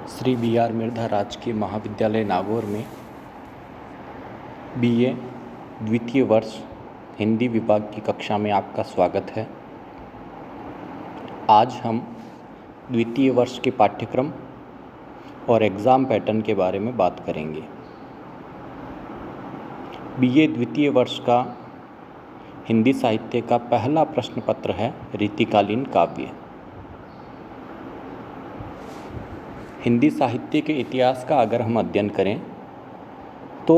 Shri B R. Mirdha राजकीय महाविद्यालय नागौर में बीए द्वितीय वर्ष हिंदी विभाग की कक्षा में आपका स्वागत है। आज हम द्वितीय वर्ष के पाठ्यक्रम और एग्ज़ाम पैटर्न के बारे में बात करेंगे। बीए द्वितीय वर्ष का हिंदी साहित्य का पहला प्रश्न पत्र है रीतिकालीन काव्य। हिंदी साहित्य के इतिहास का अगर हम अध्ययन करें तो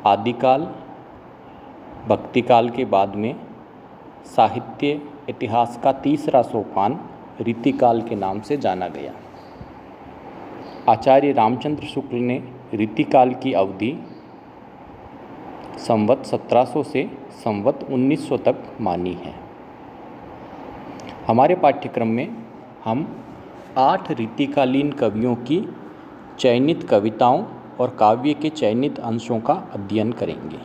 आदिकाल, भक्तिकाल के बाद में साहित्य इतिहास का तीसरा सोपान रीतिकाल के नाम से जाना गया। आचार्य रामचंद्र शुक्ल ने रीतिकाल की अवधि संवत 1700 से संवत 1900 तक मानी है। हमारे पाठ्यक्रम में हम 8 रीतिकालीन कवियों की चयनित कविताओं और काव्य के चयनित अंशों का अध्ययन करेंगे।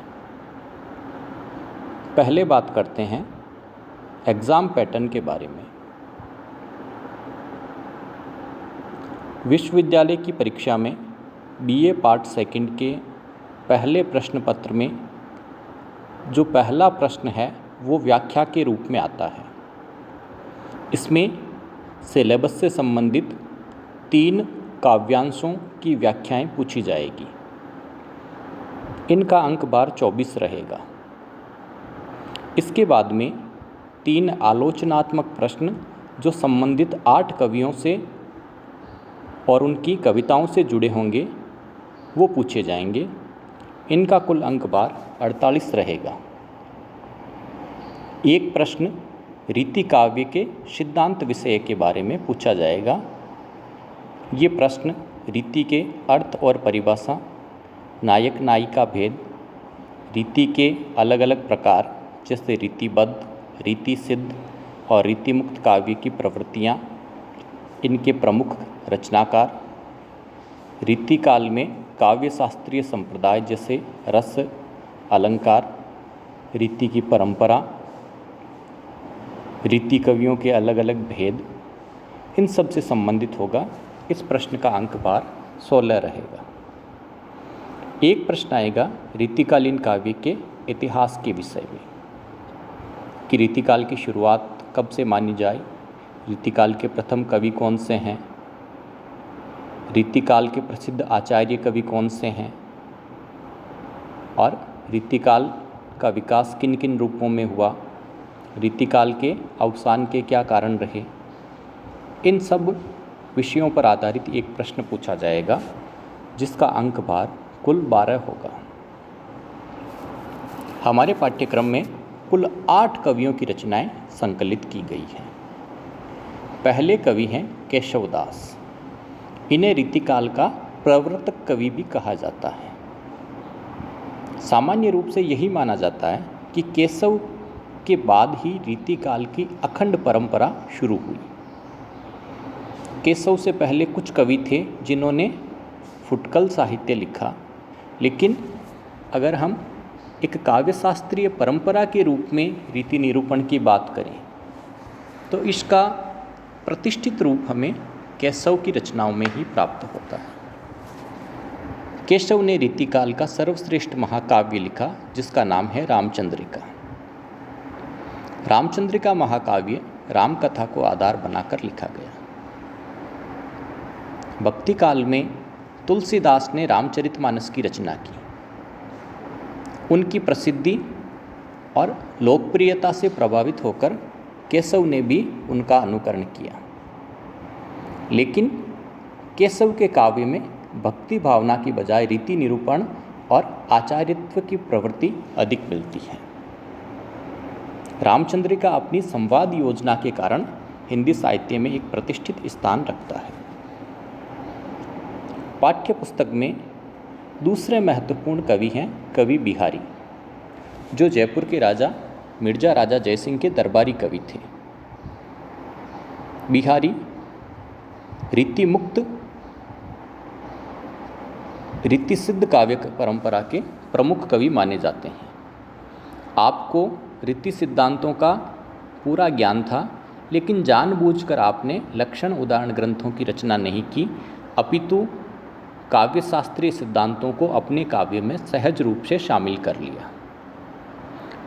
पहले बात करते हैं एग्ज़ाम पैटर्न के बारे में। विश्वविद्यालय की परीक्षा में बीए पार्ट सेकंड के पहले प्रश्न पत्र में जो पहला प्रश्न है वो व्याख्या के रूप में आता है। इसमें सिलेबस से संबंधित 3 काव्यांशों की व्याख्याएं पूछी जाएगी। इनका अंक बार 24 रहेगा। इसके बाद में 3 आलोचनात्मक प्रश्न जो संबंधित 8 कवियों से और उनकी कविताओं से जुड़े होंगे वो पूछे जाएंगे। इनका कुल अंक बार 48 रहेगा। एक प्रश्न रीति काव्य के सिद्धांत विषय के बारे में पूछा जाएगा। ये प्रश्न रीति के अर्थ और परिभाषा, नायक नायिका भेद, रीति के अलग अलग प्रकार जैसे रीतिबद्ध, रीति सिद्ध और रीतिमुक्त काव्य की प्रवृत्तियाँ, इनके प्रमुख रचनाकार, रीति काल में काव्य शास्त्रीय संप्रदाय जैसे रस, अलंकार, रीति की परंपरा, रीति कवियों के अलग अलग भेद, इन सब से संबंधित होगा। इस प्रश्न का अंक बार 16 रहेगा। एक प्रश्न आएगा रीतिकालीन काव्य के इतिहास के विषय में कि रीतिकाल की शुरुआत कब से मानी जाए, रीतिकाल के प्रथम कवि कौन से हैं, रीतिकाल के प्रसिद्ध आचार्य कवि कौन से हैं और रीतिकाल का विकास किन किन रूपों में हुआ, रीतिकाल के अवसान के क्या कारण रहे। इन सब विषयों पर आधारित एक प्रश्न पूछा जाएगा जिसका अंक भार कुल 12 होगा। हमारे पाठ्यक्रम में कुल 8 कवियों की रचनाएं संकलित की गई हैं। पहले कवि हैं केशवदास। इन्हें रीतिकाल का प्रवर्तक कवि भी कहा जाता है। सामान्य रूप से यही माना जाता है कि केशव के बाद ही रीतिकाल की अखंड परंपरा शुरू हुई। केशव से पहले कुछ कवि थे जिन्होंने फुटकल साहित्य लिखा, लेकिन अगर हम एक काव्य शास्त्रीय परंपरा के रूप में रीति निरूपण की बात करें तो इसका प्रतिष्ठित रूप हमें केशव की रचनाओं में ही प्राप्त होता है। केशव ने रीतिकाल का सर्वश्रेष्ठ महाकाव्य लिखा जिसका नाम है रामचंद्रिका। रामचंद्रिका महाकाव्य रामकथा को आधार बनाकर लिखा गया। भक्ति काल में तुलसीदास ने रामचरितमानस की रचना की। उनकी प्रसिद्धि और लोकप्रियता से प्रभावित होकर केशव ने भी उनका अनुकरण किया, लेकिन केशव के काव्य में भक्ति भावना की बजाय रीति निरूपण और आचार्यत्व की प्रवृत्ति अधिक मिलती है। रामचंद्रिका अपनी संवाद योजना के कारण हिंदी साहित्य में एक प्रतिष्ठित स्थान रखता है। पाठ्य पुस्तक में दूसरे महत्वपूर्ण कवि हैं कवि बिहारी, जो जयपुर के राजा मिर्जा राजा जयसिंह के दरबारी कवि थे। बिहारी रीति मुक्त, रीति सिद्ध काव्य परंपरा के प्रमुख कवि माने जाते हैं। आपको रीति सिद्धांतों का पूरा ज्ञान था, लेकिन जानबूझकर आपने लक्षण उदाहरण ग्रंथों की रचना नहीं की, अपितु काव्य शास्त्रीय सिद्धांतों को अपने काव्य में सहज रूप से शामिल कर लिया।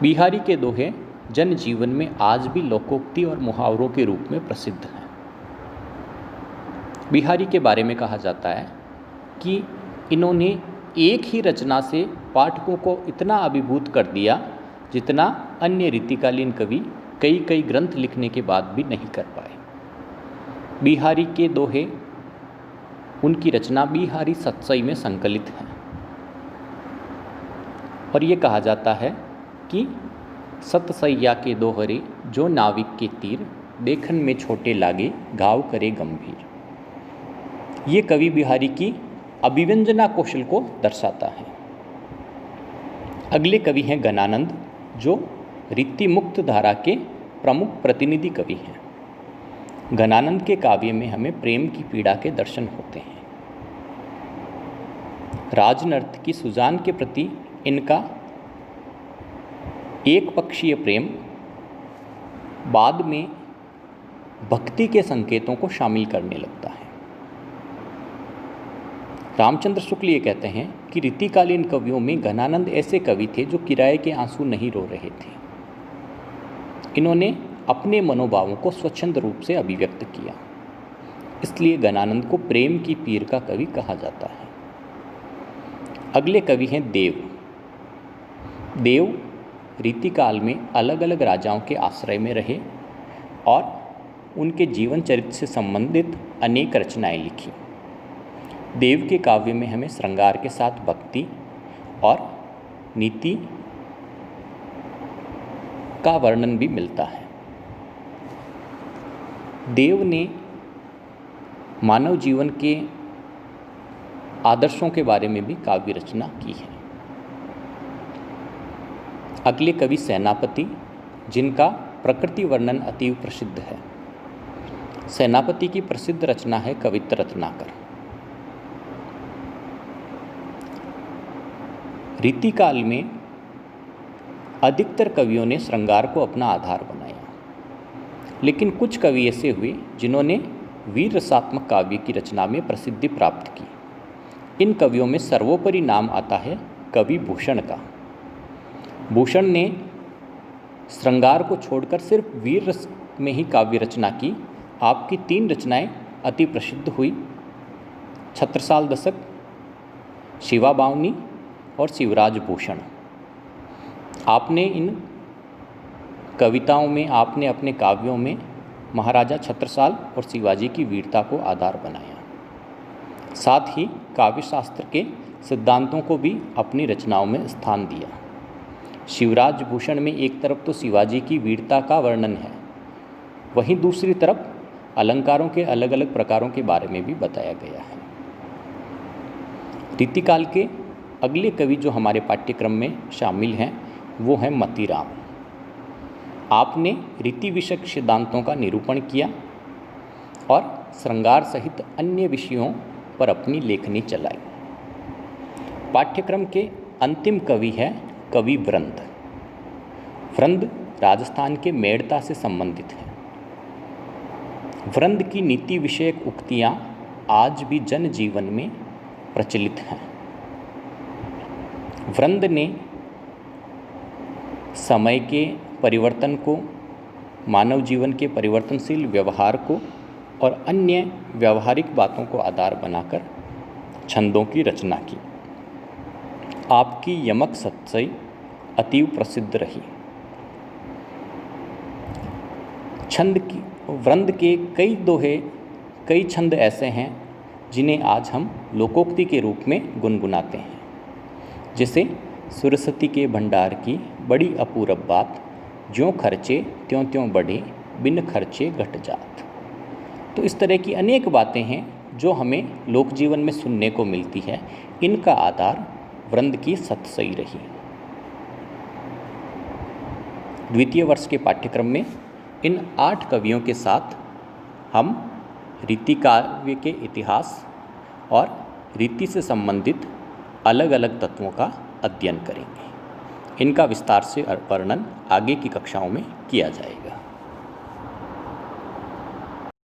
बिहारी के दोहे जन जीवन में आज भी लोकोक्ति और मुहावरों के रूप में प्रसिद्ध हैं। बिहारी के बारे में कहा जाता है कि इन्होंने एक ही रचना से पाठकों को इतना अभिभूत कर दिया जितना अन्य रीतिकालीन कवि कई कई ग्रंथ लिखने के बाद भी नहीं कर पाए। बिहारी के दोहे, उनकी रचना बिहारी सतसई में संकलित है और ये कहा जाता है कि सतसैया के दोहरे जो नाविक के तीर, देखन में छोटे लागे घाव करे गंभीर। ये कवि बिहारी की अभिव्यंजना कौशल को दर्शाता है। अगले कवि हैं गणानंद, जो रीति मुक्त धारा के प्रमुख प्रतिनिधि कवि हैं। गणानंद के काव्य में हमें प्रेम की पीड़ा के दर्शन होते हैं। राजनर्तकी सुजान के प्रति इनका एक पक्षीय प्रेम बाद में भक्ति के संकेतों को शामिल करने लगता है। रामचंद्र शुक्ल ये कहते हैं कि रीतिकालीन कवियों में गणानंद ऐसे कवि थे जो किराए के आंसू नहीं रो रहे थे। इन्होंने अपने मनोभावों को स्वच्छंद रूप से अभिव्यक्त किया, इसलिए गणानंद को प्रेम की पीर का कवि कहा जाता है। अगले कवि हैं देव। देव रीतिकाल में अलग अलग राजाओं के आश्रय में रहे और उनके जीवन चरित्र से संबंधित अनेक रचनाएं लिखी। देव के काव्य में हमें श्रृंगार के साथ भक्ति और नीति का वर्णन भी मिलता है। देव ने मानव जीवन के आदर्शों के बारे में भी काव्य रचना की है। अगले कवि सेनापति, जिनका प्रकृति वर्णन अतीव प्रसिद्ध है। सेनापति की प्रसिद्ध रचना है कवित्त रत्नाकर। रीतिकाल में अधिकतर कवियों ने श्रृंगार को अपना आधार बनाया, लेकिन कुछ कवि ऐसे हुए जिन्होंने वीर रसात्मक काव्य की रचना में प्रसिद्धि प्राप्त की। इन कवियों में सर्वोपरि नाम आता है कवि भूषण का। भूषण ने श्रृंगार को छोड़कर सिर्फ वीर रस में ही काव्य रचना की। आपकी 3 रचनाएं अति प्रसिद्ध हुई, छत्रसाल दशक, शिवा बावनी और शिवराज भूषण। आपने इन कविताओं में, आपने अपने काव्यों में महाराजा छत्रसाल और शिवाजी की वीरता को आधार बनाया। साथ ही काव्यशास्त्र के सिद्धांतों को भी अपनी रचनाओं में स्थान दिया। शिवराज भूषण में एक तरफ तो शिवाजी की वीरता का वर्णन है, वहीं दूसरी तरफ अलंकारों के अलग अलग प्रकारों के बारे में भी बताया गया है। रीतिकाल के अगले कवि जो हमारे पाठ्यक्रम में शामिल हैं वो हैं मतीराम। आपने रीति विषयक सिद्धांतों का निरूपण किया और श्रृंगार सहित अन्य विषयों पर अपनी लेखनी चलाई। पाठ्यक्रम के अंतिम कवि है कवि वृंद। वृंद राजस्थान के मेड़ता से संबंधित है। वृंद की नीति विषयक उक्तियाँ आज भी जन जीवन में प्रचलित हैं। वृंद ने समय के परिवर्तन को, मानव जीवन के परिवर्तनशील व्यवहार को और अन्य व्यावहारिक बातों को आधार बनाकर छंदों की रचना की। आपकी यमक सतसई अतीव प्रसिद्ध रही। छंद की वृंद के कई दोहे, कई छंद ऐसे हैं जिन्हें आज हम लोकोक्ति के रूप में गुनगुनाते हैं, जैसे सुरसती के भंडार की बड़ी अपूरब बात, ज्यों खर्चे त्यों त्यों बढ़े, बिन खर्चे घट जात। तो इस तरह की अनेक बातें हैं जो हमें लोक जीवन में सुनने को मिलती है। इनका आधार वृंद की सतसई रही। द्वितीय वर्ष के पाठ्यक्रम में इन 8 कवियों के साथ हम रीति काव्य के इतिहास और रीति से संबंधित अलग अलग तत्वों का अध्ययन करेंगे। इनका विस्तार से वर्णन आगे की कक्षाओं में किया जाएगा।